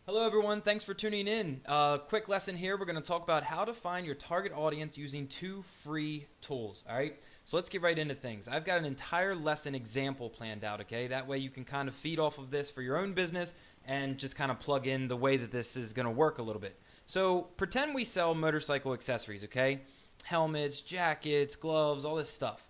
Hello everyone, thanks for tuning in. Quick lesson here. We're going to talk about how to find your target audience using two free tools. All right, so let's get right into things. I've got an entire lesson example planned out, okay? That way you can kind of feed off of this for your own business and just kind of plug in the way that this is going to work a little bit. So pretend we sell motorcycle accessories, okay? Helmets, jackets, gloves, all this stuff.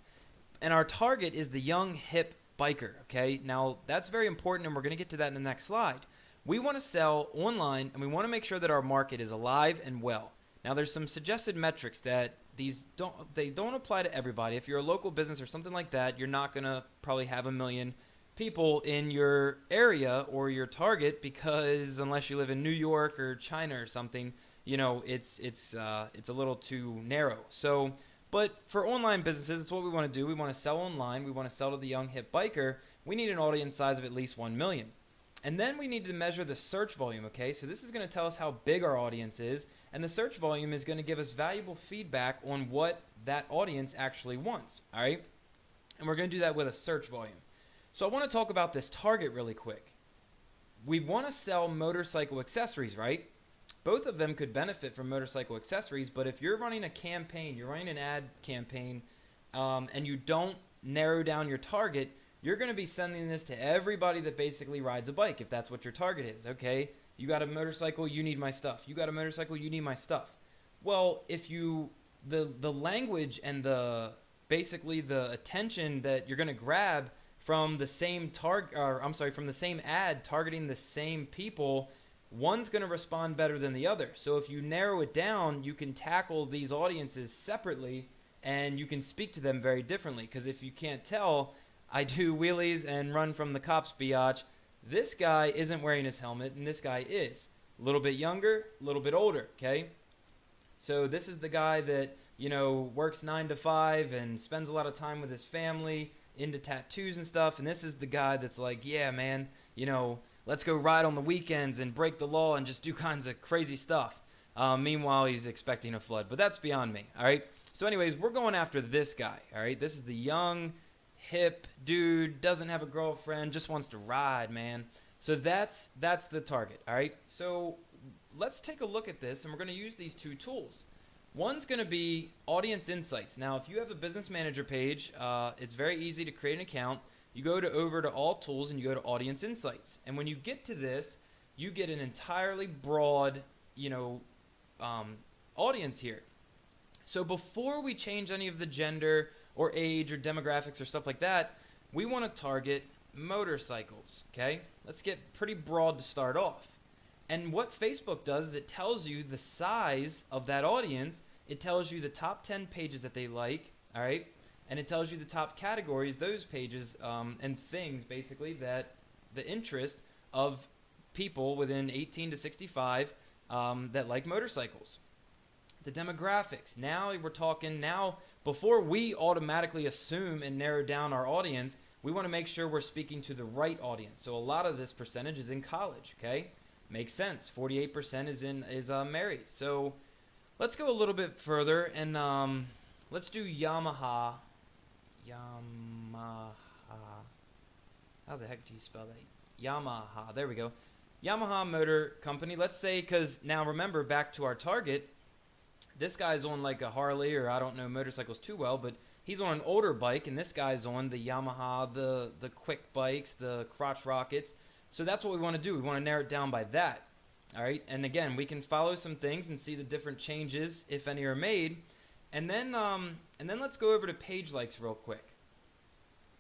And our target is the young, hip biker, okay? Now, that's very important, and we're going to get to that in the next slide. We want to sell online, and we want to make sure that our market is alive and well. Now, there's some suggested metrics that they don't apply to everybody. If you're a local business or something like that, you're not going to probably have 1 million people in your area or your target, because unless you live in New York or China or something, it's a little too narrow. So, but for online businesses, it's what we want to do. We want to sell online. We want to sell to the young hip biker. We need an audience size of at least 1 million. And then we need to measure the search volume, okay? So this is going to tell us how big our audience is, and the search volume is going to give us valuable feedback on what that audience actually wants, all right? And we're going to do that with a search volume. So I want to talk about this target really quick. We want to sell motorcycle accessories, right? Both of them could benefit from motorcycle accessories, but if you're running a campaign, you're running an ad campaign, and you don't narrow down your target, you're going to be sending this to everybody that basically rides a bike, if that's what your target is. Okay, you got a motorcycle, you need my stuff. You got a motorcycle, you need my stuff. Well, if you the language and basically the attention that you're going to grab from the same from the same ad targeting the same people, one's going to respond better than the other. So if you narrow it down, you can tackle these audiences separately and you can speak to them very differently. Because if you can't tell, I do wheelies and run from the cops biatch. This guy isn't wearing his helmet, and this guy is. A little bit younger, a little bit older, okay? So this is the guy that, works 9 to 5 and spends a lot of time with his family, into tattoos and stuff. And this is the guy that's like, yeah, man, let's go ride on the weekends and break the law and just do kinds of crazy stuff. Meanwhile, he's expecting a flood. But that's beyond me, all right? So anyways, we're going after this guy, all right? This is the young, hip dude, doesn't have a girlfriend, just wants to ride, man. So that's the target, all right? So let's take a look at this, and we're going to use these two tools. One's going to be Audience Insights. Now, if you have a Business Manager page, it's very easy to create an account. You go over to All Tools, and you go to Audience Insights. And when you get to this, you get an entirely broad, audience here. So before we change any of the gender or age or demographics or stuff like that, we want to target motorcycles, okay? Let's get pretty broad to start off. And what Facebook does is it tells you the size of that audience. It tells you the top 10 pages that they like, all right? And it tells you the top categories, those pages and things, basically, that the interest of people within 18 to 65 that like motorcycles. The demographics. Now we're talking, before we automatically assume and narrow down our audience, we want to make sure we're speaking to the right audience. So a lot of this percentage is in college, okay? Makes sense. 48% is married. So let's go a little bit further and let's do Yamaha. Yamaha. How the heck do you spell that? Yamaha. There we go. Yamaha Motor Company. Let's say, because now remember, back to our target, this guy's on like a Harley, or I don't know motorcycles too well, but he's on an older bike, and this guy's on the Yamaha, the quick bikes, the crotch rockets. So that's what we want to do. We want to narrow it down by that. All right. And again, we can follow some things and see the different changes, if any are made. And then let's go over to page likes real quick.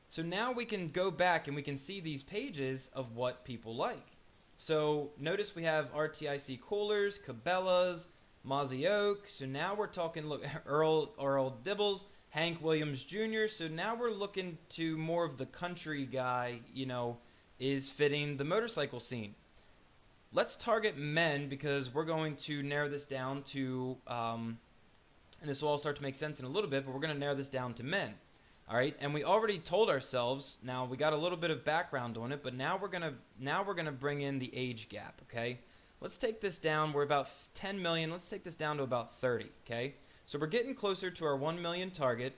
So now we can go back and we can see these pages of what people like. So notice we have RTIC Coolers, Cabela's, Mozzie Oak. So now we're talking, look, Earl Dibbles, Hank Williams Jr. So now we're looking to more of the country guy, is fitting the motorcycle scene. Let's target men, because we're going to narrow this down to, and this will all start to make sense in a little bit, but we're going to narrow this down to men. All right, and we already told ourselves, now we got a little bit of background on it, but now we're gonna bring in the age gap, okay? Let's take this down. We're about 10 million. Let's take this down to about 30, okay? So we're getting closer to our 1 million target,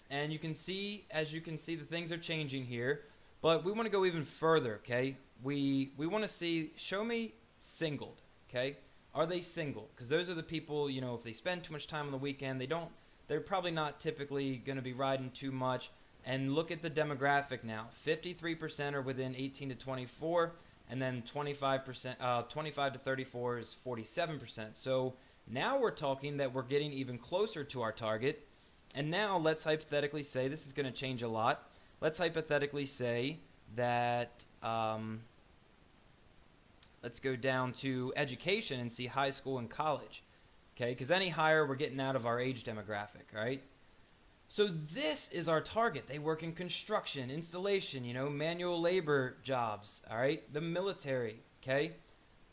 and as you can see, the things are changing here. But we want to go even further, okay? We want to see, show me singled, okay? Are they single? Because those are the people, you know, if they spend too much time on the weekend, they're probably not typically going to be riding too much. And look at the demographic now. 53% are within 18 to 24, and then 25%, 25 to 34 is 47%. So now we're talking that we're getting even closer to our target. And now let's hypothetically say, this is going to change a lot. Let's hypothetically say that, let's go down to education and see high school and college. Okay, because any higher, we're getting out of our age demographic, right? So this is our target. They work in construction, installation, you know, manual labor jobs, all right? The military, okay?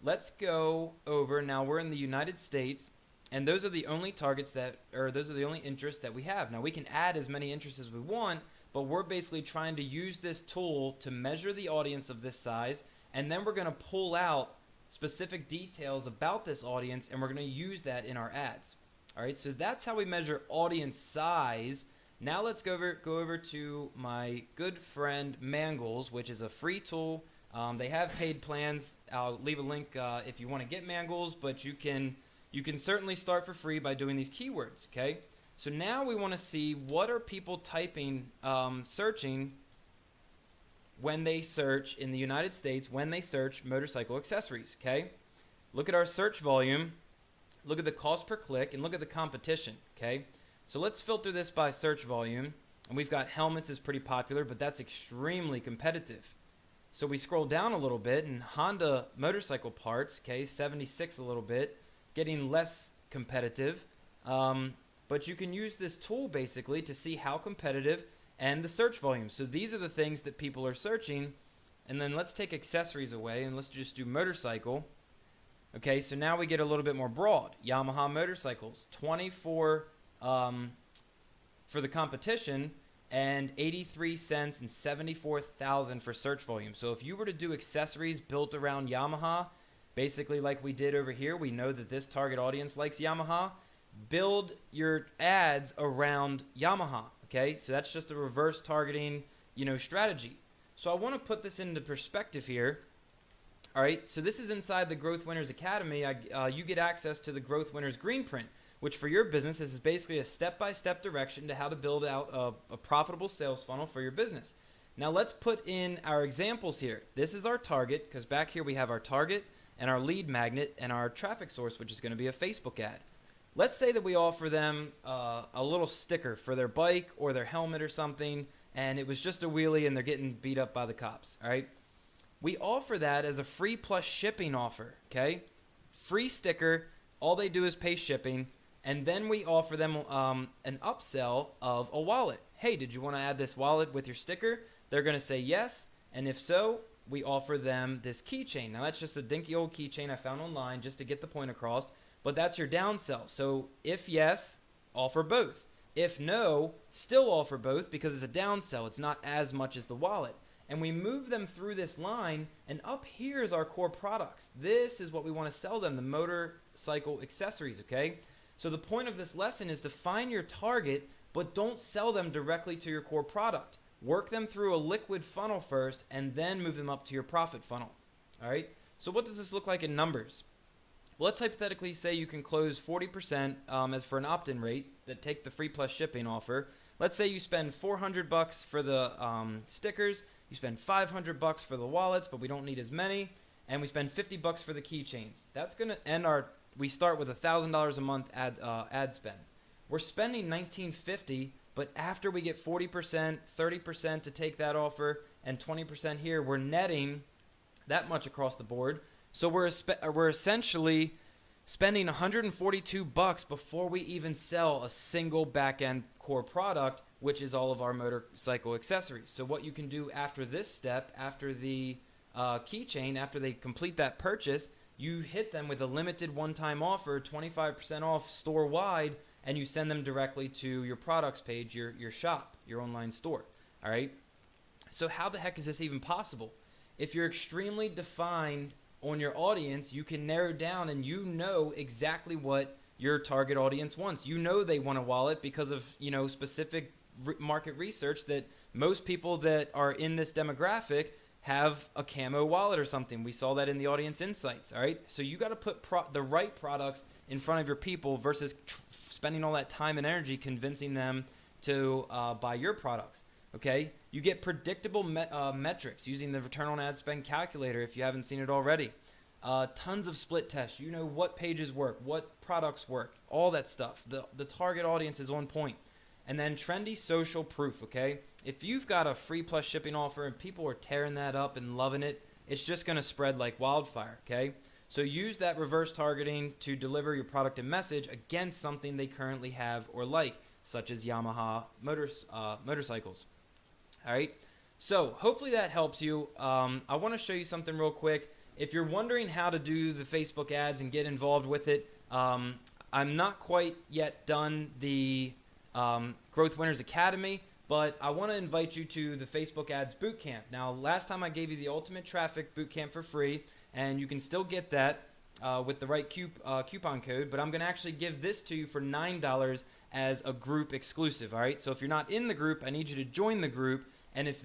Let's go over, now we're in the United States, and those are the only targets that, or those are the only interests that we have. Now we can add as many interests as we want, but we're basically trying to use this tool to measure the audience of this size, and then we're going to pull out specific details about this audience, and we're going to use that in our ads. All right, so that's how we measure audience size. Now let's go over to my good friend Mangles, which is a free tool. They have paid plans. I'll leave a link if you want to get Mangles, but you can certainly start for free by doing these keywords. Okay, so now we want to see what are people typing, searching when they search in the United States when they search motorcycle accessories. Okay, look at our search volume. Look at the cost per click, and look at the competition, okay? So let's filter this by search volume, and we've got helmets is pretty popular, but that's extremely competitive. So we scroll down a little bit, and Honda motorcycle parts, okay, 76 a little bit, getting less competitive. But you can use this tool basically to see how competitive and the search volume. So these are the things that people are searching, and then let's take accessories away, and let's just do motorcycle. Okay, so now we get a little bit more broad. Yamaha motorcycles, 24 for the competition, and 83 cents and 74,000 for search volume. So if you were to do accessories built around Yamaha, basically like we did over here, we know that this target audience likes Yamaha. Build your ads around Yamaha. Okay, so that's just a reverse targeting, you know, strategy. So I want to put this into perspective here. All right, so this is inside the Growth Winners Academy. You get access to the Growth Winners Green Print, which for your business is basically a step-by-step direction to how to build out a profitable sales funnel for your business. Now let's put in our examples here. This is our target, because back here we have our target and our lead magnet and our traffic source, which is going to be a Facebook ad. Let's say that we offer them a little sticker for their bike or their helmet or something, and it was just a wheelie and they're getting beat up by the cops, all right? We offer that as a free plus shipping offer, okay? Free sticker, all they do is pay shipping, and then we offer them an upsell of a wallet. Hey, did you want to add this wallet with your sticker? They're going to say yes, and if so, we offer them this keychain. Now that's just a dinky old keychain I found online just to get the point across, but that's your downsell. So if yes, offer both. If no, still offer both because it's a downsell. It's not as much as the wallet. And we move them through this line, and up here is our core products. This is what we want to sell them, the motorcycle accessories, okay? So the point of this lesson is to find your target, but don't sell them directly to your core product. Work them through a liquid funnel first, and then move them up to your profit funnel, all right? So what does this look like in numbers? Well, let's hypothetically say you can close 40% as for an opt-in rate that take the free plus shipping offer. Let's say you spend $400 for the stickers, you spend $500 for the wallets, but we don't need as many, and we spend $50 for the keychains. That's going to end we start with $1,000 a month ad spend. We're spending $1,950, but after we get 40%, 30% to take that offer, and 20% here, we're netting that much across the board. So we're essentially spending $142 before we even sell a single back-end core product, which is all of our motorcycle accessories. So what you can do after this step, after the keychain, after they complete that purchase, you hit them with a limited one-time offer, 25% off store-wide, and you send them directly to your products page, your shop, your online store, all right? So how the heck is this even possible? If you're extremely defined on your audience, you can narrow down and you know exactly what your target audience wants. You know they want a wallet because of, you know, specific market research that most people that are in this demographic have a camo wallet or something. We saw that in the audience insights, all right? So you got to put the right products in front of your people versus spending all that time and energy convincing them to buy your products, okay? You get predictable metrics using the return on ad spend calculator if you haven't seen it already. Tons of split tests. You know what pages work, what products work, all that stuff. The target audience is on point. And then trendy social proof, okay? If you've got a free plus shipping offer and people are tearing that up and loving it, it's just going to spread like wildfire, okay? So use that reverse targeting to deliver your product and message against something they currently have or like, such as Yamaha motorcycles. All right? So hopefully that helps you. I want to show you something real quick. If you're wondering how to do the Facebook ads and get involved with it, I'm not quite yet done the Growth Winners Academy, but I want to invite you to the Facebook Ads Bootcamp. Now, last time I gave you the Ultimate Traffic Bootcamp for free, and you can still get that with the right coupon code, but I'm going to actually give this to you for $9 as a group exclusive, all right? So if you're not in the group, I need you to join the group, and if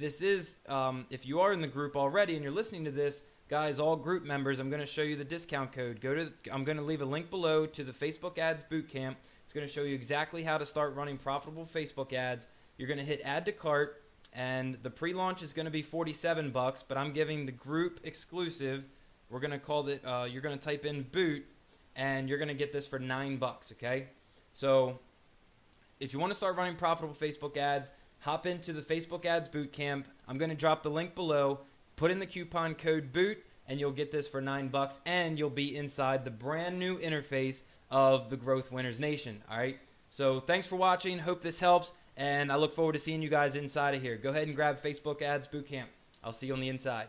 you are in the group already and you're listening to this, guys, all group members, I'm going to show you the discount code. I'm going to leave a link below to the Facebook Ads Bootcamp. It's going to show you exactly how to start running profitable Facebook ads. You're going to hit add to cart, and the pre-launch is going to be $47, but I'm giving the group exclusive. We're going to call it, you're going to type in boot, and you're going to get this for $9, okay? So if you want to start running profitable Facebook ads, hop into the Facebook Ads Bootcamp. I'm going to drop the link below. Put in the coupon code BOOT, and you'll get this for $9, and you'll be inside the brand new interface of the Growth Winners Nation, all right? So thanks for watching. Hope this helps, and I look forward to seeing you guys inside of here. Go ahead and grab Facebook Ads Bootcamp. I'll see you on the inside.